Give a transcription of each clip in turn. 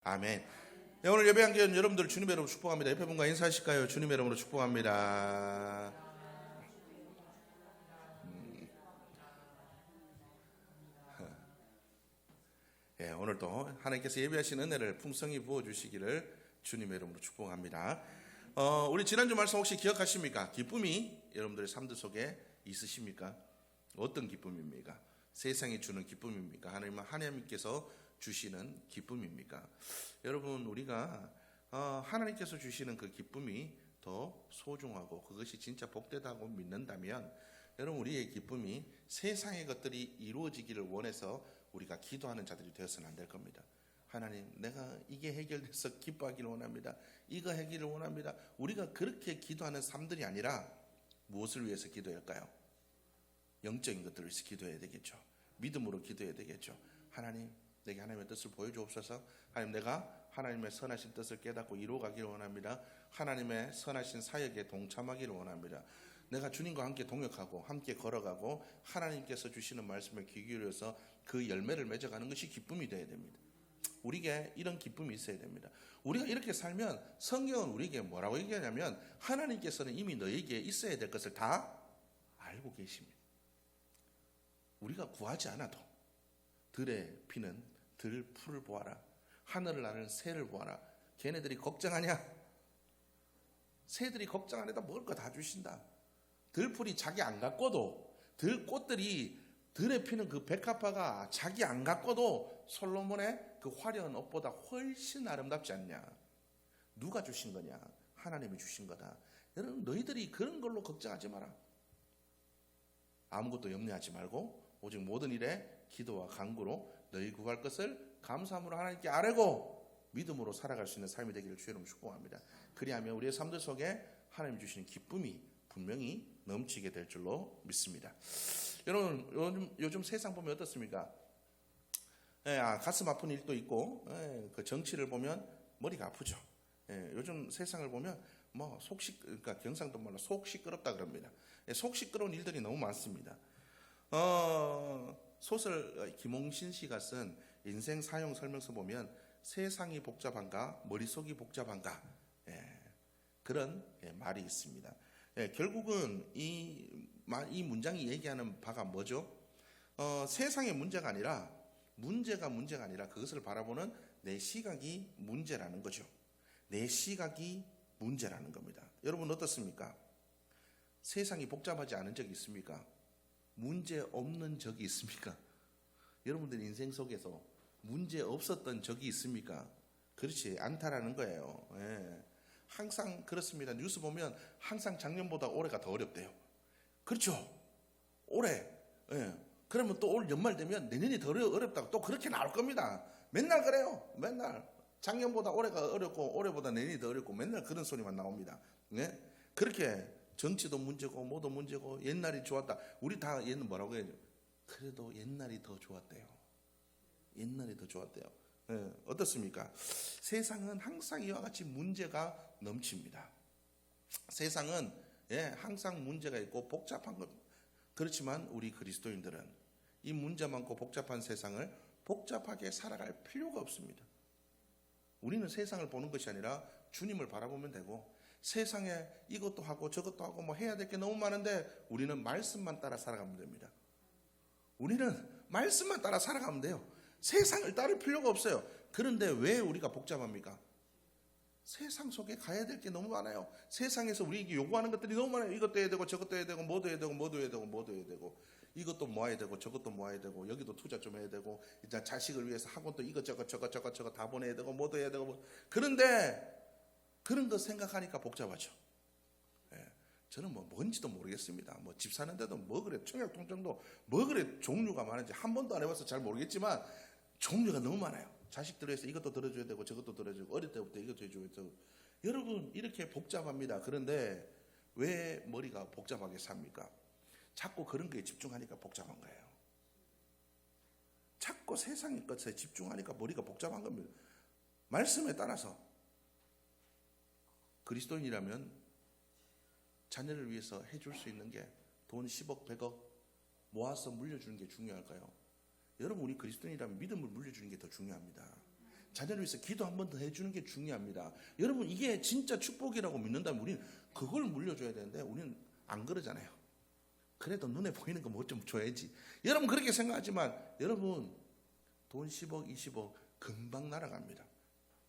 아멘. 네, 오늘 예배한 게 여러분들 주님의 이름으로 축복합니다. 옆에 분과 인사하실까요? 주님의 이름으로 축복합니다. 네, 오늘도 하나님께서 예배하신 은혜를 풍성히 부어주시기를 주님의 이름으로 축복합니다. 우리 지난주 말씀 혹시 기억하십니까? 기쁨이 여러분들의 삶들 속에 있으십니까? 어떤 기쁨입니까? 세상이 주는 기쁨입니까? 하나님께서 주시는 기쁨입니까? 여러분, 우리가 하나님께서 주시는 그 기쁨이 더 소중하고 그것이 진짜 복되다고 믿는다면 여러분, 우리의 기쁨이 세상의 것들이 이루어지기를 원해서 우리가 기도하는 자들이 되어서는 안 될 겁니다. 하나님, 내가 이게 해결돼서 기뻐하기를 원합니다. 이거 해결을 원합니다. 우리가 그렇게 기도하는 삶들이 아니라 무엇을 위해서 기도할까요? 영적인 것들을 위해서 기도해야 되겠죠. 믿음으로 기도해야 되겠죠. 하나님, 내게 하나님의 뜻을 보여주옵소서. 하나님, 내가 하나님의 선하신 뜻을 깨닫고 이루어가기를 원합니다. 하나님의 선하신 사역에 동참하기를 원합니다. 내가 주님과 함께 동역하고 함께 걸어가고 하나님께서 주시는 말씀을 귀 기울여서 그 열매를 맺어가는 것이 기쁨이 되어야 됩니다. 우리에게 이런 기쁨이 있어야 됩니다. 우리가 이렇게 살면 성경은 우리에게 뭐라고 얘기하냐면 하나님께서는 이미 너에게 있어야 될 것을 다 알고 계십니다. 우리가 구하지 않아도 들에 피는 들풀을 보아라. 하늘을 나는 새를 보아라. 걔네들이 걱정하냐? 새들이 걱정 안 해도 먹을 거 다 주신다. 들풀이 자기 안 갖고도 들꽃들이 들에 피는 그 백합화가 자기 안 갖고도 솔로몬의 그 화려한 옷보다 훨씬 아름답지 않냐? 누가 주신 거냐? 하나님이 주신 거다. 여러분, 너희들이 그런 걸로 걱정하지 마라. 아무것도 염려하지 말고 오직 모든 일에 기도와 간구로 너희 구할 것을 감사함으로 하나님께 아뢰고 믿음으로 살아갈 수 있는 삶이 되기를 주의 이름으로 축복합니다. 그리하면 우리의 삶들 속에 하나님 주시는 기쁨이 분명히 넘치게 될 줄로 믿습니다. 여러분, 요즘 세상 보면 어떻습니까? 가슴 아픈 일도 있고, 그 정치를 보면 머리가 아프죠. 요즘 세상을 보면 그러니까 경상도 말로 속 시끄럽다 그럽니다. 속 시끄러운 일들이 너무 많습니다. 소설 김홍신 씨가 쓴 인생 사용 설명서 보면 세상이 복잡한가 머릿속이 복잡한가 그런 말이 있습니다. 결국은 이 문장이 얘기하는 바가 뭐죠? 세상의 문제가 아니라 문제가 아니라 그것을 바라보는 내 시각이 문제라는 거죠. 내 시각이 문제라는 겁니다. 여러분 어떻습니까? 세상이 복잡하지 않은 적이 있습니까? 문제 없는 적이 있습니까? 여러분들 인생 속에서 문제 없었던 적이 있습니까? 그렇지 않다라는 거예요. 항상 그렇습니다. 뉴스 보면 항상 작년보다 올해가 더 어렵대요. 그렇죠? 올해. 그러면 또 올 연말 되면 내년이 더 어렵다고 또 그렇게 나올 겁니다. 맨날 그래요. 맨날. 작년보다 올해가 어렵고 올해보다 내년이 더 어렵고 맨날 그런 소리만 나옵니다. 그렇게 정치도 문제고 뭐도 문제고 옛날이 좋았다. 우리 다 옛날 뭐라고 해야죠? 그래도 옛날이 더 좋았대요. 옛날이 더 좋았대요. 어떻습니까? 세상은 항상 이와 같이 문제가 넘칩니다. 세상은 항상 문제가 있고 복잡한 것. 그렇지만 우리 그리스도인들은 이 문제 많고 복잡한 세상을 복잡하게 살아갈 필요가 없습니다. 우리는 세상을 보는 것이 아니라 주님을 바라보면 되고 세상에 이것도 하고 저것도 하고 뭐 해야 될 게 너무 많은데 우리는 말씀만 따라 살아가면 됩니다. 우리는 말씀만 따라 살아가면 돼요. 세상을 따를 필요가 없어요. 그런데 왜 우리가 복잡합니까? 세상 속에 가야 될 게 너무 많아요. 세상에서 우리에게 요구하는 것들이 너무 많아요. 이것도 해야 되고 저것도 해야 되고 뭐도 해야 되고 뭐도 해야 되고 뭐도 해야 되고 이것도 모아야 되고 저것도 모아야 되고 여기도 투자 좀 해야 되고 이제 자식을 위해서 학원도 이것저것 저것 다 보내야 되고 뭐도 해야 되고 그런데 그런 거 생각하니까 복잡하죠. 저는 뭔지도 모르겠습니다. 집 사는데도 그래 청약통장도 그래 종류가 많은지 한 번도 안 해봐서 잘 모르겠지만 종류가 너무 많아요. 자식들 위해서 이것도 들어줘야 되고 저것도 들어주고 어릴 때부터 이것도 해줘야 되고 여러분 이렇게 복잡합니다. 그런데 왜 머리가 복잡하게 삽니까? 자꾸 그런 거에 집중하니까 복잡한 거예요. 자꾸 세상의 것에 집중하니까 머리가 복잡한 겁니다. 말씀에 따라서 그리스도인이라면 자녀를 위해서 해줄 수 있는 게 돈 10억, 100억 모아서 물려주는 게 중요할까요? 여러분 우리 그리스도인이라면 믿음을 물려주는 게 더 중요합니다. 자녀를 위해서 기도 한 번 더 해주는 게 중요합니다. 여러분, 이게 진짜 축복이라고 믿는다면 우리는 그걸 물려줘야 되는데 우리는 안 그러잖아요. 그래도 눈에 보이는 거 뭐 좀 줘야지. 여러분 그렇게 생각하지만 여러분 돈 10억 20억 금방 날아갑니다.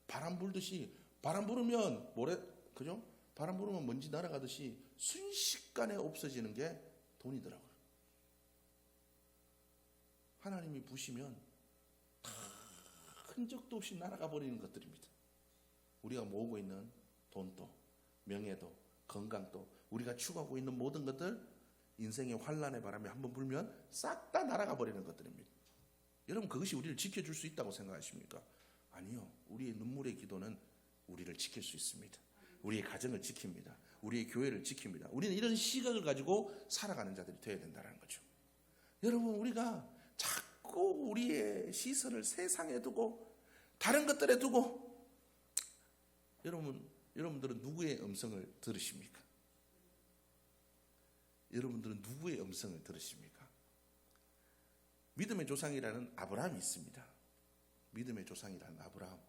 바람 불듯이, 바람 불으면 모래, 그죠? 바람 불으면 먼지 날아가듯이 순식간에 없어지는 게 돈이더라고요. 하나님이 부시면 다 흔적도 없이 날아가 버리는 것들입니다. 우리가 모으고 있는 돈도, 명예도, 건강도, 우리가 추구하고 있는 모든 것들, 인생의 환란의 바람이 한번 불면 싹 다 날아가 버리는 것들입니다. 여러분 그것이 우리를 지켜줄 수 있다고 생각하십니까? 아니요. 우리의 눈물의 기도는 우리를 지킬 수 있습니다. 우리의 가정을 지킵니다. 우리의 교회를 지킵니다. 우리는 이런 시각을 가지고 살아가는 자들이 되어야 된다는 거죠. 여러분 우리가 자꾸 우리의 시선을 세상에 두고 다른 것들에 두고, 여러분들은 누구의 음성을 들으십니까? 여러분들은 누구의 음성을 들으십니까? 믿음의 조상이라는 아브라함이 있습니다. 믿음의 조상이라는 아브라함.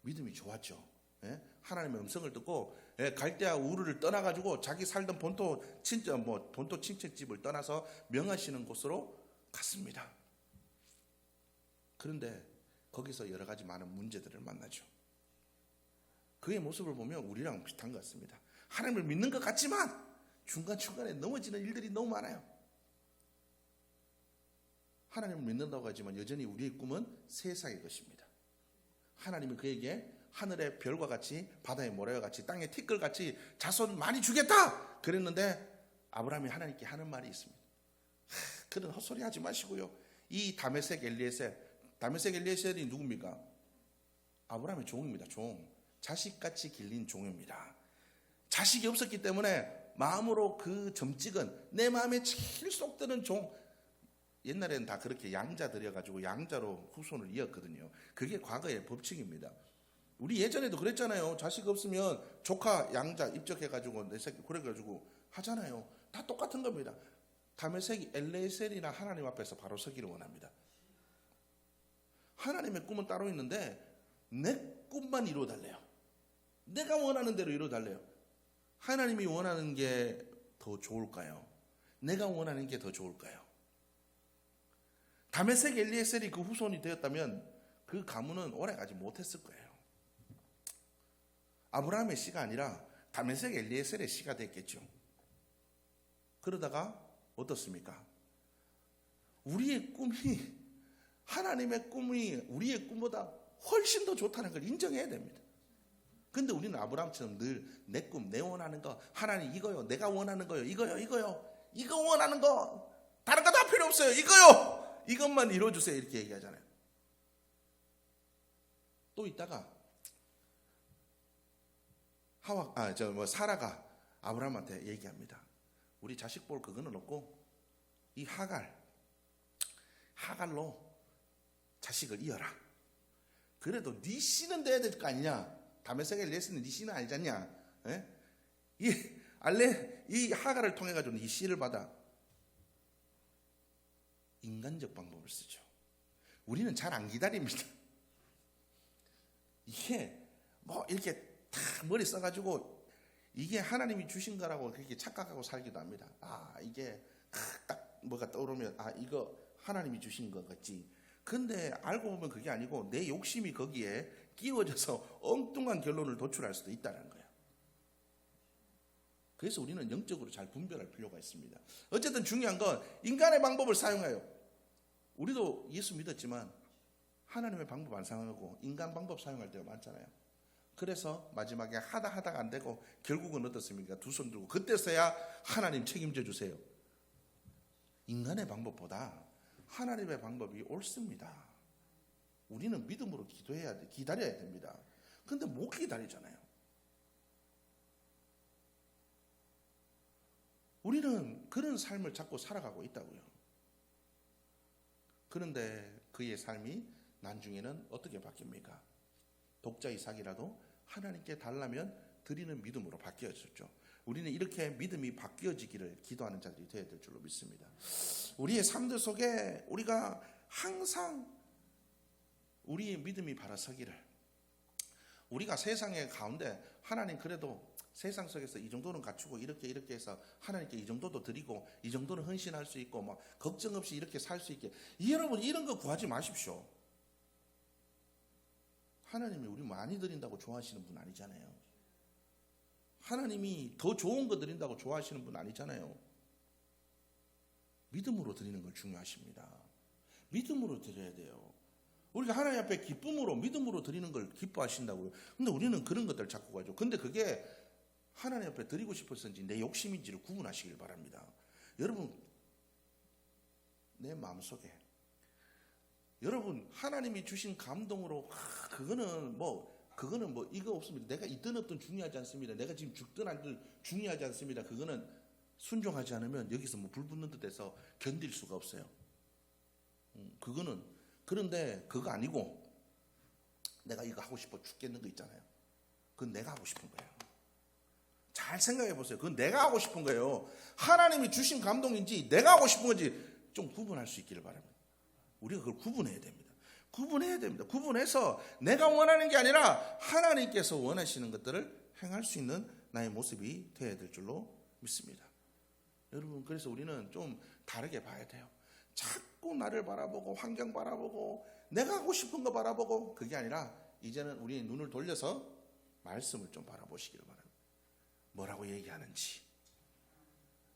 믿음이 좋았죠. 예? 하나님의 음성을 듣고 갈대아 우르를 떠나가지고 자기 살던 본토 친척집을 떠나서 명하시는 곳으로 갔습니다. 그런데 거기서 여러 가지 많은 문제들을 만나죠. 그의 모습을 보면 우리랑 비슷한 것 같습니다. 하나님을 믿는 것 같지만 중간중간에 넘어지는 일들이 너무 많아요. 하나님을 믿는다고 하지만 여전히 우리의 꿈은 세상의 것입니다. 하나님은 그에게 하늘의 별과 같이 바다의 모래와 같이 땅의 티끌같이 자손 많이 주겠다 그랬는데 아브라함이 하나님께 하는 말이 있습니다. 그런 헛소리 하지 마시고요. 이 다메섹 엘리에셀이 누굽니까? 아브라함의 종입니다. 종. 자식같이 길린 종입니다. 자식이 없었기 때문에 마음으로 그 점찍은 내 마음에 제일 쏙 드는 종, 옛날에는 다 그렇게 양자 들여가지고 양자로 후손을 이었거든요. 그게 과거의 법칙입니다. 우리 예전에도 그랬잖아요. 자식 없으면 조카 양자 입적해가지고 내 새끼 그래가지고 하잖아요. 다 똑같은 겁니다. 다메섹이 엘리에셀이나 하나님 앞에서 바로 서기를 원합니다. 하나님의 꿈은 따로 있는데 내 꿈만 이루어달래요. 내가 원하는 대로 이루어달래요. 하나님이 원하는 게 더 좋을까요? 내가 원하는 게 더 좋을까요? 다메섹 엘리에셀이 그 후손이 되었다면 그 가문은 오래가지 못했을 거예요. 아브라함의 씨가 아니라 다메섹 엘리에셀의 씨가 됐겠죠. 그러다가 어떻습니까? 우리의 꿈이, 하나님의 꿈이 우리의 꿈보다 훨씬 더 좋다는 걸 인정해야 됩니다. 근데 우리는 아브라함처럼 늘 내 꿈, 내 원하는 거, 하나님 이거요, 내가 원하는 거요, 이거요, 이거 원하는 거, 다른 거 다 필요 없어요, 이거요, 이것만 이루어주세요, 이렇게 얘기하잖아요. 또 있다가 사라가 아브라함한테 얘기합니다. 우리 자식 볼 그거는 없고 이 하갈로 자식을 이어라. 그래도 네 씨는 돼야 될 거 아니냐? 다메섹 엘리에셀은 네 씨는 아니잖냐? 이 하갈을 통해 가지고 이 씨를 받아. 인간적 방법을 쓰죠. 우리는 잘 안 기다립니다. 이게 이렇게 다 머리 써가지고 이게 하나님이 주신 거라고 그렇게 착각하고 살기도 합니다. 이게 딱 뭐가 떠오르면 이거 하나님이 주신 거 같지. 근데 알고 보면 그게 아니고 내 욕심이 거기에 끼워져서 엉뚱한 결론을 도출할 수도 있다는 거예요. 그래서 우리는 영적으로 잘 분별할 필요가 있습니다. 어쨌든 중요한 건 인간의 방법을 사용해요. 우리도 예수 믿었지만 하나님의 방법 안 사용하고 인간 방법 사용할 때가 많잖아요. 그래서 마지막에 하다가 안 되고 결국은 어떻습니까? 두 손 들고 그때서야 하나님 책임져 주세요. 인간의 방법보다 하나님의 방법이 옳습니다. 우리는 믿음으로 기다려야 됩니다. 근데 못 기다리잖아요. 우리는 그런 삶을 자꾸 살아가고 있다고요. 그런데 그의 삶이 나중에는 어떻게 바뀝니까? 독자 이삭이라도 하나님께 달라면 드리는 믿음으로 바뀌어졌죠. 우리는 이렇게 믿음이 바뀌어지기를 기도하는 자들이 되어야 될 줄로 믿습니다. 우리의 삶들 속에 우리가 항상 우리의 믿음이 바라서기를, 우리가 세상의 가운데 하나님 그래도 세상 속에서 이 정도는 갖추고 이렇게 해서 하나님께 이 정도도 드리고 이 정도는 헌신할 수 있고 막 걱정 없이 이렇게 살 수 있게, 여러분 이런 거 구하지 마십시오. 하나님이 우리 많이 드린다고 좋아하시는 분 아니잖아요. 하나님이 더 좋은 거 드린다고 좋아하시는 분 아니잖아요. 믿음으로 드리는 걸 중요하십니다. 믿음으로 드려야 돼요. 우리가 하나님 앞에 기쁨으로 믿음으로 드리는 걸 기뻐하신다고요. 근데 우리는 그런 것들 자꾸 가죠. 근데 그게 하나님 앞에 드리고 싶어서인지 내 욕심인지를 구분하시길 바랍니다. 여러분, 내 마음속에 여러분 하나님이 주신 감동으로 그거는 뭐 이거 없습니다. 내가 있든 없든 중요하지 않습니다. 내가 지금 죽든 안든 중요하지 않습니다. 그거는 순종하지 않으면 여기서 뭐 불 붙는 듯해서 견딜 수가 없어요. 그거는, 그런데 그거 아니고 내가 이거 하고 싶어 죽겠는 거 있잖아요. 그건 내가 하고 싶은 거예요. 잘 생각해 보세요. 그건 내가 하고 싶은 거예요. 하나님이 주신 감동인지 내가 하고 싶은 건지 좀 구분할 수 있기를 바랍니다. 우리가 그걸 구분해야 됩니다. 구분해서 내가 원하는 게 아니라 하나님께서 원하시는 것들을 행할 수 있는 나의 모습이 되어야 될 줄로 믿습니다. 여러분, 그래서 우리는 좀 다르게 봐야 돼요. 자꾸 나를 바라보고 환경 바라보고 내가 하고 싶은 거 바라보고, 그게 아니라 이제는 우리의 눈을 돌려서 말씀을 좀 바라보시기를 바랍니다. 뭐라고 얘기하는지,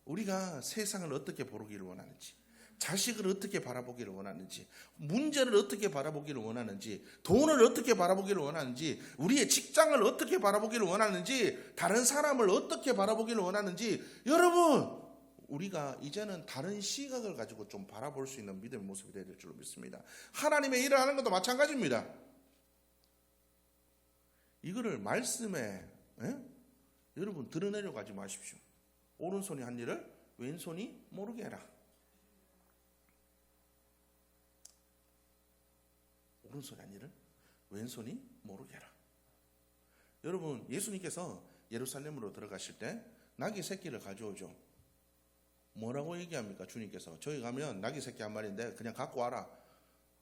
우리가 세상을 어떻게 보기를 원하는지, 자식을 어떻게 바라보기를 원하는지, 문제를 어떻게 바라보기를 원하는지, 돈을 어떻게 바라보기를 원하는지, 우리의 직장을 어떻게 바라보기를 원하는지, 다른 사람을 어떻게 바라보기를 원하는지, 여러분 우리가 이제는 다른 시각을 가지고 좀 바라볼 수 있는 믿음의 모습이 되어야 될 줄로 믿습니다. 하나님의 일을 하는 것도 마찬가지입니다. 이거를 말씀에 여러분 드러내려 가지 마십시오. 오른손이 한 일을 왼손이 모르게 해라. 오른손이 한 일을 왼손이 모르게 해라. 여러분, 예수님께서 예루살렘으로 들어가실 때 나귀 새끼를 가져오죠. 뭐라고 얘기합니까? 주님께서 저희 가면 나귀 새끼 한 마리인데 그냥 갖고 와라.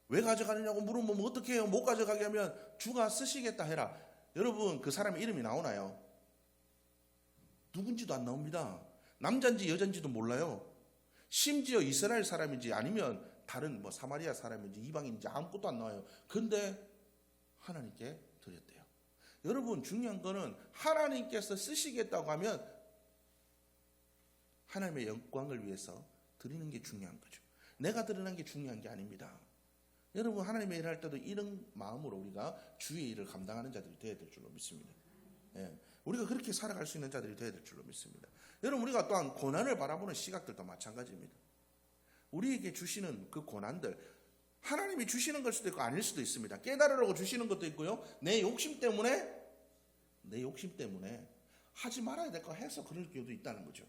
왜 가져가느냐고 물어보면 어떻게 해요? 못 가져가게 하면 주가 쓰시겠다 해라. 여러분, 그 사람의 이름이 나오나요? 누군지도 안 나옵니다. 남자인지 여자인지도 몰라요. 심지어 이스라엘 사람인지 아니면 다른 뭐 사마리아 사람인지 이방인인지 아무것도 안 나와요. 그런데 하나님께 드렸대요. 여러분, 중요한 거는 하나님께서 쓰시겠다고 하면 하나님의 영광을 위해서 드리는 게 중요한 거죠. 내가 드리는 게 중요한 게 아닙니다. 여러분, 하나님의 일을 할 때도 이런 마음으로 우리가 주의 일을 감당하는 자들이 되어야 될 줄로 믿습니다. 우리가 그렇게 살아갈 수 있는 자들이 되어야 될 줄로 믿습니다. 여러분, 우리가 또한 고난을 바라보는 시각들도 마찬가지입니다. 우리에게 주시는 그 고난들, 하나님이 주시는 걸 수도 있고 아닐 수도 있습니다. 깨달으라고 주시는 것도 있고요. 내 욕심 때문에 하지 말아야 될 거 해서 그럴 경우도 있다는 거죠.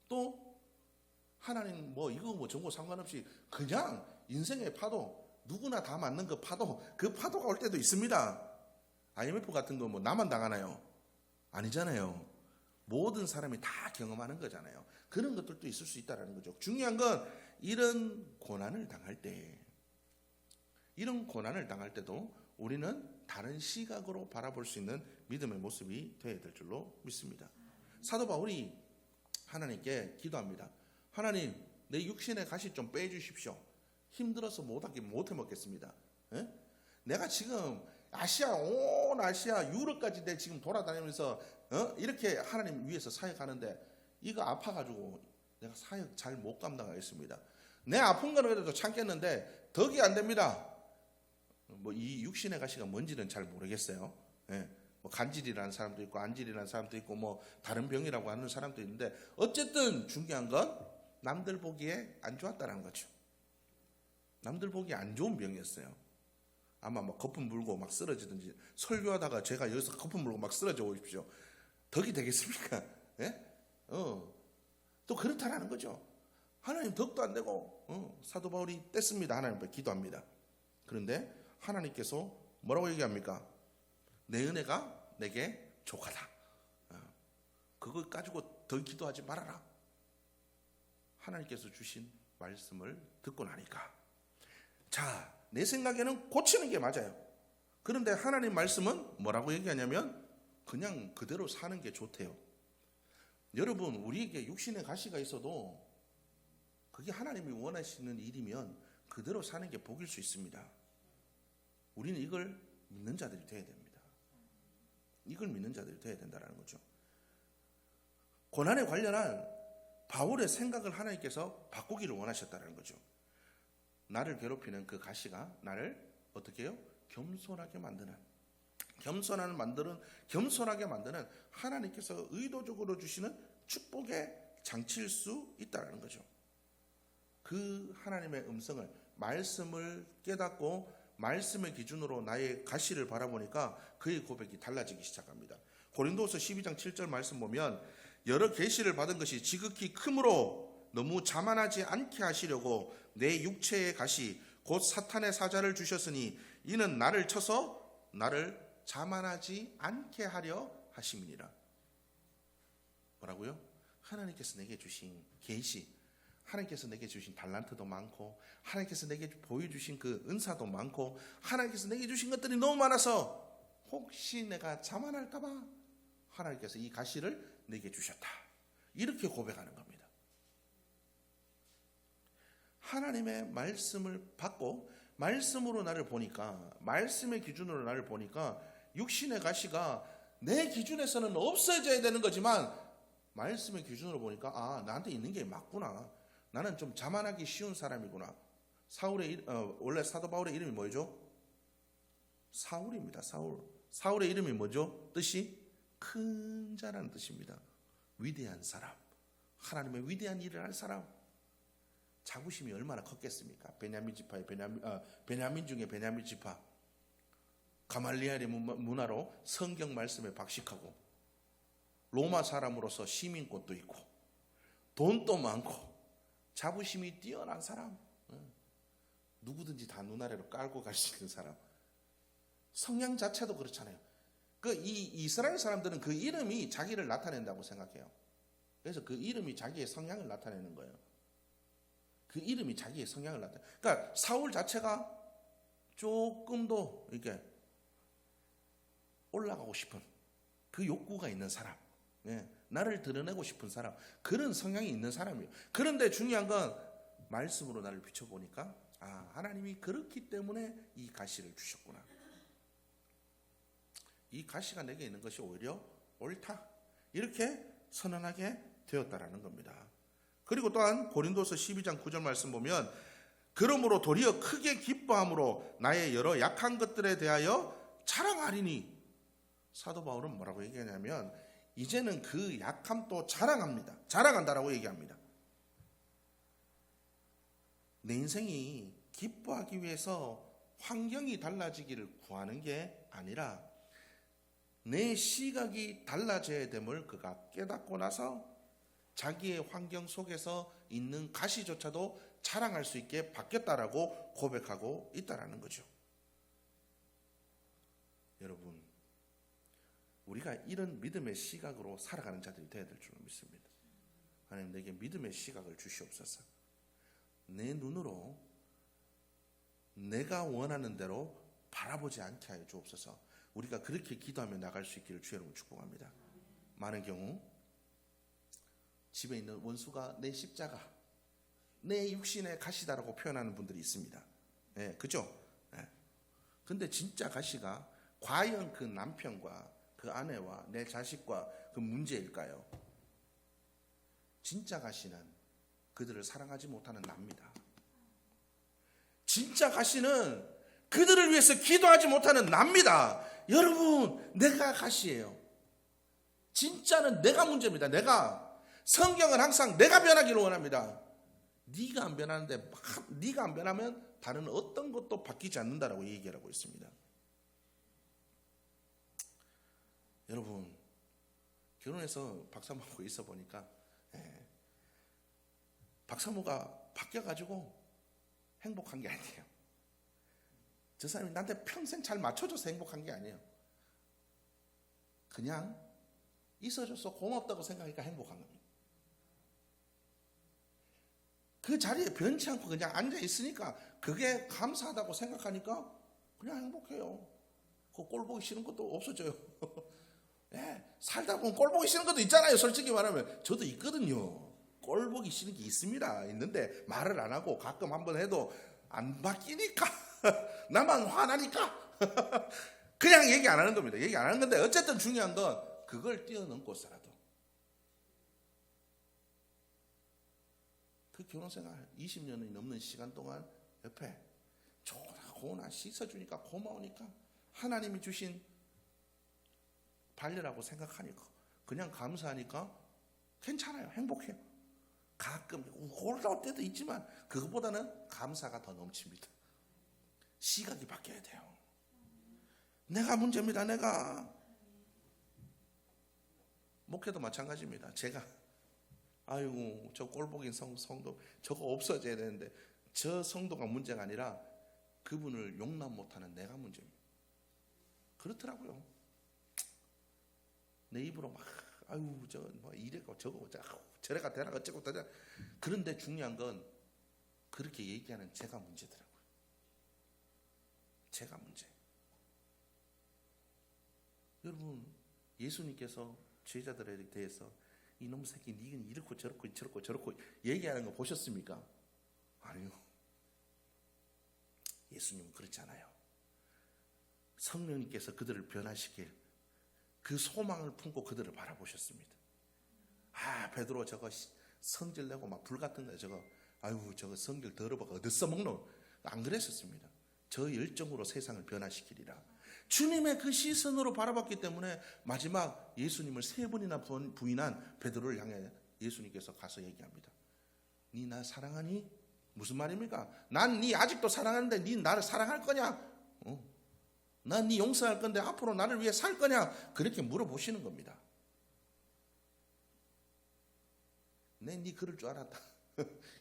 또 하나님 이거 정보 상관없이 그냥 인생의 파도, 누구나 다 맞는 그 파도가 올 때도 있습니다. IMF 같은 거 나만 당하나요? 아니잖아요. 모든 사람이 다 경험하는 거잖아요. 그런 것들도 있을 수 있다는 거죠. 중요한 건 이런 고난을 당할 때도 우리는 다른 시각으로 바라볼 수 있는 믿음의 모습이 되어야 될 줄로 믿습니다. 사도 바울이 하나님께 기도합니다. 하나님, 내 육신의 가시 좀 빼주십시오. 힘들어서 못해 먹겠습니다. 내가 지금 온 아시아 유럽까지 내 지금 돌아다니면서 이렇게 하나님 위해서 사역하는데 이거 아파가지고 내가 사역 잘 못 감당하겠습니다. 내 아픈 거는 그래도 참겠는데 덕이 안 됩니다. 이 육신의 가시가 뭔지는 잘 모르겠어요. 간질이라는 사람도 있고 안질이라는 사람도 있고 다른 병이라고 하는 사람도 있는데, 어쨌든 중요한 건 남들 보기에 안 좋았다는 거죠. 남들 보기에 안 좋은 병이었어요. 아마 거품 불고 막 쓰러지든지, 설교하다가 제가 여기서 거품 불고 막 쓰러져 오십시오. 덕이 되겠습니까? 또 그렇다라는 거죠. 하나님 덕도 안 되고 사도 바울이 뗐습니다. 하나님 앞에 기도합니다. 그런데 하나님께서 뭐라고 얘기합니까? 내 은혜가 내게 족하다. 그거 가지고 더 기도하지 말아라. 하나님께서 주신 말씀을 듣고 나니까, 자, 내 생각에는 고치는 게 맞아요. 그런데 하나님 말씀은 뭐라고 얘기하냐면 그냥 그대로 사는 게 좋대요. 여러분, 우리에게 육신의 가시가 있어도 그게 하나님이 원하시는 일이면 그대로 사는 게 복일 수 있습니다. 우리는 이걸 믿는 자들이 되어야 됩니다. 이걸 믿는 자들이 되어야 된다는 거죠. 고난에 관련한 바울의 생각을 하나님께서 바꾸기를 원하셨다는 거죠. 나를 괴롭히는 그 가시가 나를 어떻게 해요? 겸손하게 만드는 하나님께서 의도적으로 주시는 축복의 장치일 수 있다는 거죠. 그 하나님의 음성을, 말씀을 깨닫고 말씀의 기준으로 나의 가시를 바라보니까 그의 고백이 달라지기 시작합니다. 고린도서 12장 7절 말씀 보면 여러 계시를 받은 것이 지극히 크므로 너무 자만하지 않게 하시려고 내 육체의 가시 곧 사탄의 사자를 주셨으니 이는 나를 쳐서 나를 자만하지 않게 하려 하심이니라. 뭐라고요? 하나님께서 내게 주신 계시, 하나님께서 내게 주신 달란트도 많고 하나님께서 내게 보여주신 그 은사도 많고 하나님께서 내게 주신 것들이 너무 많아서 혹시 내가 자만할까 봐 하나님께서 이 가시를 내게 주셨다. 이렇게 고백하는 겁니다. 하나님의 말씀을 받고 말씀으로 나를 보니까, 말씀의 기준으로 나를 보니까 육신의 가시가 내 기준에서는 없어져야 되는 거지만 말씀의 기준으로 보니까 나한테 있는 게 맞구나. 나는 좀 자만하기 쉬운 사람이구나. 원래 사도 바울의 이름이 뭐죠? 사울입니다. 사울의 이름이 뭐죠? 뜻이 큰 자라는 뜻입니다. 위대한 사람, 하나님의 위대한 일을 할 사람. 자부심이 얼마나 컸겠습니까? 베냐민 지파의 베냐민 중에 베냐민 지파. 가말리엘의 문화로 성경 말씀에 박식하고 로마 사람으로서 시민권도 있고 돈도 많고 자부심이 뛰어난 사람. 누구든지 다 눈 아래로 깔고 갈 수 있는 사람. 성향 자체도 그렇잖아요. 이 이스라엘 사람들은 그 이름이 자기를 나타낸다고 생각해요. 그래서 그 이름이 자기의 성향을 나타내는 거예요. 그 이름이 자기의 성향을 나타내. 그러니까 사울 자체가 조금도 이렇게 올라가고 싶은 그 욕구가 있는 사람, 나를 드러내고 싶은 사람, 그런 성향이 있는 사람이에요. 그런데 중요한 건 말씀으로 나를 비춰보니까 하나님이 그렇기 때문에 이 가시를 주셨구나. 이 가시가 내게 있는 것이 오히려 옳다. 이렇게 선언하게 되었다라는 겁니다. 그리고 또한 고린도서 12장 9절 말씀 보면 그러므로 도리어 크게 기뻐함으로 나의 여러 약한 것들에 대하여 자랑하리니. 사도 바울은 뭐라고 얘기하냐면 이제는 그 약함도 자랑합니다. 자랑한다라고 얘기합니다. 내 인생이 기뻐하기 위해서 환경이 달라지기를 구하는 게 아니라 내 시각이 달라져야 됨을 그가 깨닫고 나서 자기의 환경 속에서 있는 가시조차도 자랑할 수 있게 바뀌었다라고 고백하고 있다라는 거죠. 여러분, 우리가 이런 믿음의 시각으로 살아가는 자들이 되어야 될 줄 믿습니다. 하나님, 내게 믿음의 시각을 주시옵소서. 내 눈으로 내가 원하는 대로 바라보지 않게 하여 주옵소서. 우리가 그렇게 기도하며 나갈 수 있기를 주의 이름으로 축복합니다. 많은 경우 집에 있는 원수가 내 십자가, 내 육신의 가시다라고 표현하는 분들이 있습니다. 그죠? 근데 진짜 가시가 과연 그 남편과 그 아내와 내 자식과 그 문제일까요? 진짜 가시는 그들을 사랑하지 못하는 나입니다. 진짜 가시는 그들을 위해서 기도하지 못하는 나입니다. 여러분, 내가 가시예요. 진짜는 내가 문제입니다. 성경은 항상 내가 변하기를 원합니다. 네가 안 변하는데 네가 안 변하면 다른 어떤 것도 바뀌지 않는다라고 얘기하고 있습니다. 여러분, 결혼해서 박사모하고 있어 보니까 박사모가 바뀌어가지고 행복한 게 아니에요. 저 사람이 나한테 평생 잘 맞춰줘서 행복한 게 아니에요. 그냥 있어줘서 고맙다고 생각하니까 행복한 겁니다. 그 자리에 변치 않고 그냥 앉아 있으니까 그게 감사하다고 생각하니까 그냥 행복해요. 그 꼴 보기 싫은 것도 없어져요. 예, 살다 보면 꼴 보기 싫은 것도 있잖아요. 솔직히 말하면 저도 있거든요. 꼴 보기 싫은 게 있는데 말을 안 하고 가끔 한번 해도 안 바뀌니까 나만 화나니까 그냥 얘기 안 하는 겁니다. 얘기 안 하는 건데 어쨌든 중요한 건 그걸 뛰어넘고서라도 그 결혼생활 20년이 넘는 시간 동안 옆에 좋나 씻어주니까 고마우니까 하나님이 주신 반려라고 생각하니까 그냥 감사하니까 괜찮아요. 행복해요. 가끔 올라올 때도 있지만 그것보다는 감사가 더 넘칩니다. 시각이 바뀌어야 돼요. 내가 문제입니다. 내가 목회도 마찬가지입니다. 제가 아이고 저 꼴보긴 성도 저거 없어져야 되는데 저 성도가 문제가 아니라 그분을 용납 못하는 내가 문제입니다. 그렇더라고요. 내 입으로 막 아유 저 뭐 이래가 저거 저래가 되나 어쩌고 저쩌고. 그런데 중요한 건 그렇게 얘기하는 제가 문제더라고요. 제가 문제. 여러분 예수님께서 제자들에 대해서 이놈 새끼 니는 이렇고 저렇고 얘기하는 거 보셨습니까? 아니요. 예수님은 그렇지 않아요. 성령님께서 그들을 변화시킬 그 소망을 품고 그들을 바라보셨습니다. 아 베드로 저거 성질 내고 막 불 같은 거 저거 아유 저거 성질 더러워가 어디 써먹노 안 그랬었습니다. 저 열정으로 세상을 변화시키리라. 주님의 그 시선으로 바라봤기 때문에 마지막 예수님을 3번이나 부인한 베드로를 향해 예수님께서 가서 얘기합니다. 니 나 사랑하니? 무슨 말입니까? 난 니 아직도 사랑하는데 니 나를 사랑할 거냐? 난 니 용서할 건데 앞으로 나를 위해 살 거냐? 그렇게 물어보시는 겁니다. 네 그럴 줄 알았다.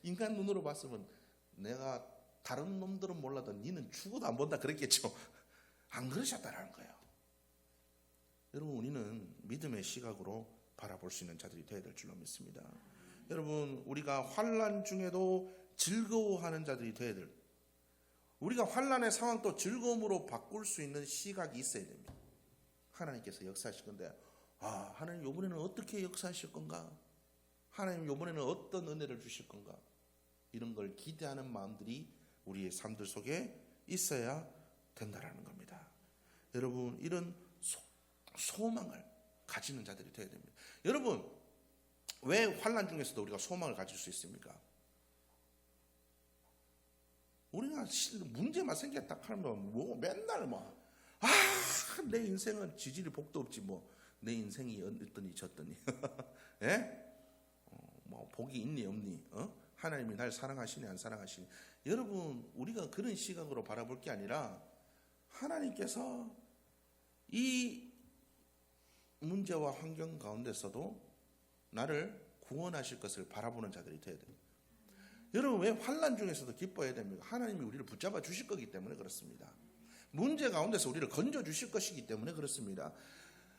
인간 눈으로 봤으면 내가 다른 놈들은 몰라도 니는 죽어도 안 본다 그랬겠죠. 안 그러셨다라는 거예요. 여러분 우리는 믿음의 시각으로 바라볼 수 있는 자들이 되어야 될 줄로 믿습니다. 여러분 우리가 환난 중에도 즐거워하는 자들이 되어야 될, 우리가 환난의 상황도 즐거움으로 바꿀 수 있는 시각이 있어야 됩니다. 하나님께서 역사하실 건데 하나님 이번에는 어떻게 역사하실 건가? 하나님 이번에는 어떤 은혜를 주실 건가? 이런 걸 기대하는 마음들이 우리의 삶들 속에 있어야 된다라는 겁니다. 여러분 이런 소망을 가지는 자들이 되어야 됩니다. 여러분 왜 환난 중에서도 우리가 소망을 가질 수 있습니까? 우리가 문제만 생겼다 하면 뭐 맨날 내 인생은 지질이 복도 없지 내 인생이 어떠니 저떠니 예? 복이 있니 없니 하나님이 날 사랑하시니 안 사랑하시니. 여러분 우리가 그런 시각으로 바라볼 게 아니라 하나님께서 이 문제와 환경 가운데서도 나를 구원하실 것을 바라보는 자들이 되어야 됩니다. 여러분 왜 환난 중에서도 기뻐해야 됩니까? 하나님이 우리를 붙잡아 주실 거기 때문에 그렇습니다. 문제 가운데서 우리를 건져 주실 것이기 때문에 그렇습니다.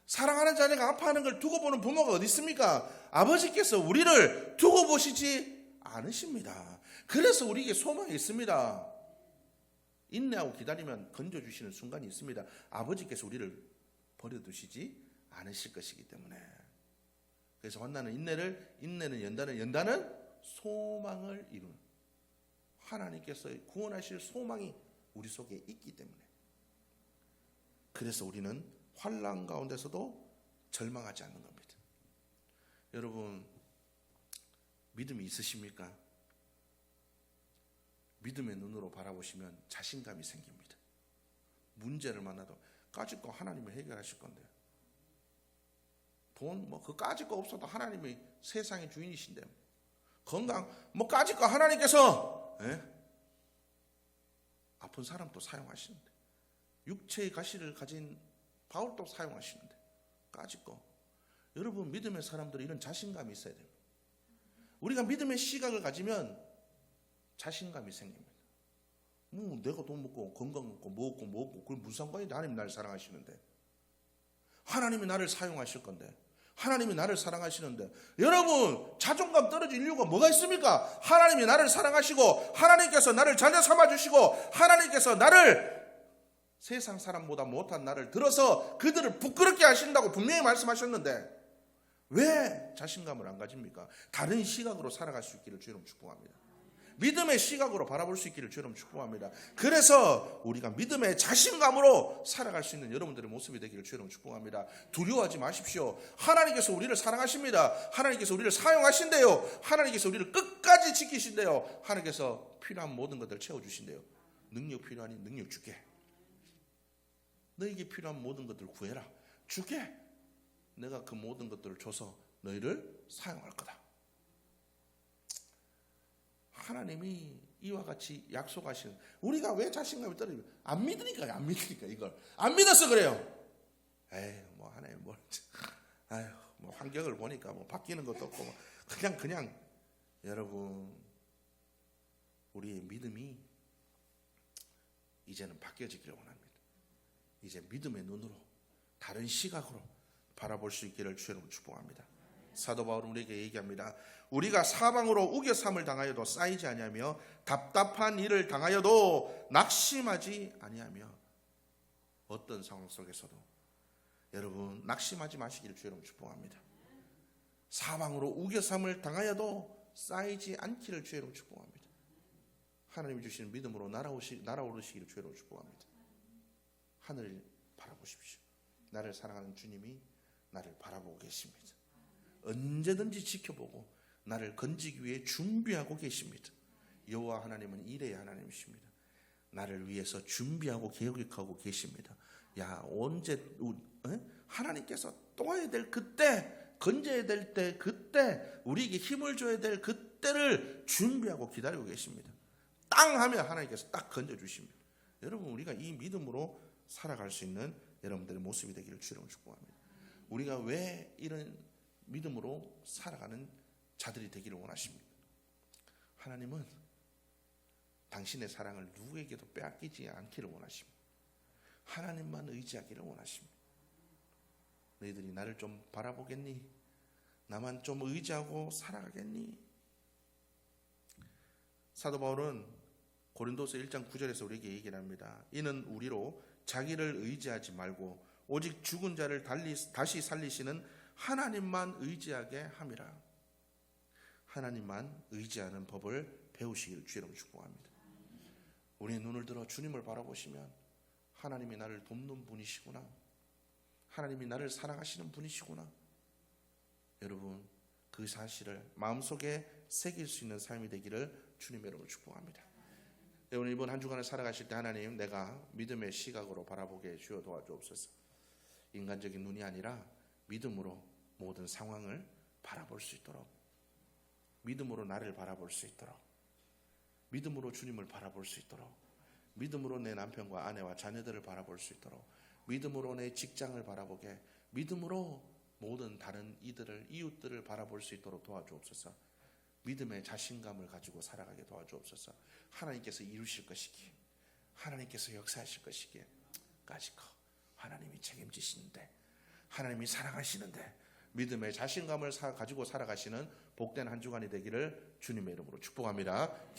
사랑하는 자녀가 아파하는 걸 두고 보는 부모가 어디 있습니까? 아버지께서 우리를 두고 보시지 않으십니다. 그래서 우리에게 소망이 있습니다. 인내하고 기다리면 건져주시는 순간이 있습니다. 아버지께서 우리를 버려두시지 않으실 것이기 때문에. 그래서 환난은 인내는 연단은 소망을 이루는, 하나님께서 구원하실 소망이 우리 속에 있기 때문에. 그래서 우리는 환난 가운데서도 절망하지 않는 겁니다. 여러분 믿음이 있으십니까? 믿음의 눈으로 바라보시면 자신감이 생깁니다. 문제를 만나도 까짓 거 하나님이 해결하실 건데, 돈 그 까짓 거 없어도 하나님이 세상의 주인이신데, 건강 까짓 거 하나님께서 아픈 사람도 사용하시는데, 육체의 가시를 가진 바울도 사용하시는데 까짓 거. 여러분 믿음의 사람들은 이런 자신감이 있어야 됩니다. 우리가 믿음의 시각을 가지면 자신감이 생깁니다. 내가 돈 먹고 건강 먹고 먹고 그게 무슨 상관인데, 하나님이 나를 사랑하시는데, 하나님이 나를 사용하실 건데, 하나님이 나를 사랑하시는데. 여러분 자존감 떨어질 이유가 뭐가 있습니까? 하나님이 나를 사랑하시고, 하나님께서 나를 자녀 삼아 주시고, 하나님께서 나를 세상 사람보다 못한 나를 들어서 그들을 부끄럽게 하신다고 분명히 말씀하셨는데 왜 자신감을 안 가집니까? 다른 시각으로 살아갈 수 있기를 주님 축복합니다. 믿음의 시각으로 바라볼 수 있기를 주님 축복합니다. 그래서 우리가 믿음의 자신감으로 살아갈 수 있는 여러분들의 모습이 되기를 주님 축복합니다. 두려워하지 마십시오. 하나님께서 우리를 사랑하십니다. 하나님께서 우리를 사용하신대요. 하나님께서 우리를 끝까지 지키신대요. 하나님께서 필요한 모든 것들을 채워주신대요. 능력 필요하니 능력 줄게. 너에게 필요한 모든 것들을 구해라. 줄게. 내가 그 모든 것들을 줘서 너희를 사용할 거다. 하나님이 이와 같이 약속하신, 우리가 왜 자신감이 떨어지면 안 믿으니까 이걸 안 믿어서 그래요. 에이 뭐 하나님 뭐 환경을 보니까 뭐 바뀌는 것도 없고 뭐 그냥 여러분, 우리의 믿음이 이제는 바뀌어지기를 원합니다. 이제 믿음의 눈으로 다른 시각으로 바라볼 수 있기를 주님으로 축복합니다. 사도 바울은 우리에게 얘기합니다. 우리가 사방으로 우겨삼을 당하여도 쌓이지 아니하며 답답한 일을 당하여도 낙심하지 아니하며, 어떤 상황 속에서도 여러분 낙심하지 마시기를 주님으로 축복합니다. 사방으로 우겨삼을 당하여도 쌓이지 않기를 주님으로 축복합니다. 하나님이 주시는 믿음으로 날아오르시기를 주님으로 축복합니다. 하늘을 바라보십시오. 나를 사랑하는 주님이 나를 바라보고 계십니다. 언제든지 지켜보고 나를 건지기 위해 준비하고 계십니다. 여호와 하나님은 일의 하나님이십니다. 나를 위해서 준비하고 계획하고 계십니다. 야, 언제 하나님께서 도와야 될 그때, 건져야 될 때 그때, 우리에게 힘을 줘야 될 그때를 준비하고 기다리고 계십니다. 땅 하면 하나님께서 딱 건져주십니다. 여러분, 우리가 이 믿음으로 살아갈 수 있는 여러분들의 모습이 되기를 주님으로 축복합니다. 우리가 왜 이런 믿음으로 살아가는 자들이 되기를 원하십니까? 하나님은 당신의 사랑을 누구에게도 빼앗기지 않기를 원하십니다. 하나님만 의지하기를 원하십니다. 너희들이 나를 좀 바라보겠니? 나만 좀 의지하고 살아가겠니? 다도 바울은 고린도서 1장 9절에서 우리에게 얘기를 합니다. 이는 우리로 자기를 의지하지 말고 오직 죽은 자를 다시 살리시는 하나님만 의지하게 함이라. 하나님만 의지하는 법을 배우시기를 주님으로 축복합니다. 우리의 눈을 들어 주님을 바라보시면 하나님이 나를 돕는 분이시구나, 하나님이 나를 사랑하시는 분이시구나, 여러분 그 사실을 마음속에 새길 수 있는 삶이 되기를 주님의 이름으로 축복합니다. 여러분, 이번 한 주간을 살아가실 때 하나님, 내가 믿음의 시각으로 바라보게 주여 도와주옵소서. 인간적인 눈이 아니라 믿음으로 모든 상황을 바라볼 수 있도록, 믿음으로 나를 바라볼 수 있도록, 믿음으로 주님을 바라볼 수 있도록, 믿음으로 내 남편과 아내와 자녀들을 바라볼 수 있도록, 믿음으로 내 직장을 바라보게, 믿음으로 모든 다른 이웃들을 바라볼 수 있도록 도와주옵소서. 믿음의 자신감을 가지고 살아가게 도와주옵소서. 하나님께서 이루실 것이기에, 하나님께서 역사하실 것이기에 까짓거 하나님이 책임지시는데, 하나님이 사랑하시는데 믿음의 자신감을 가지고 살아가시는 복된 한 주간이 되기를 주님의 이름으로 축복합니다.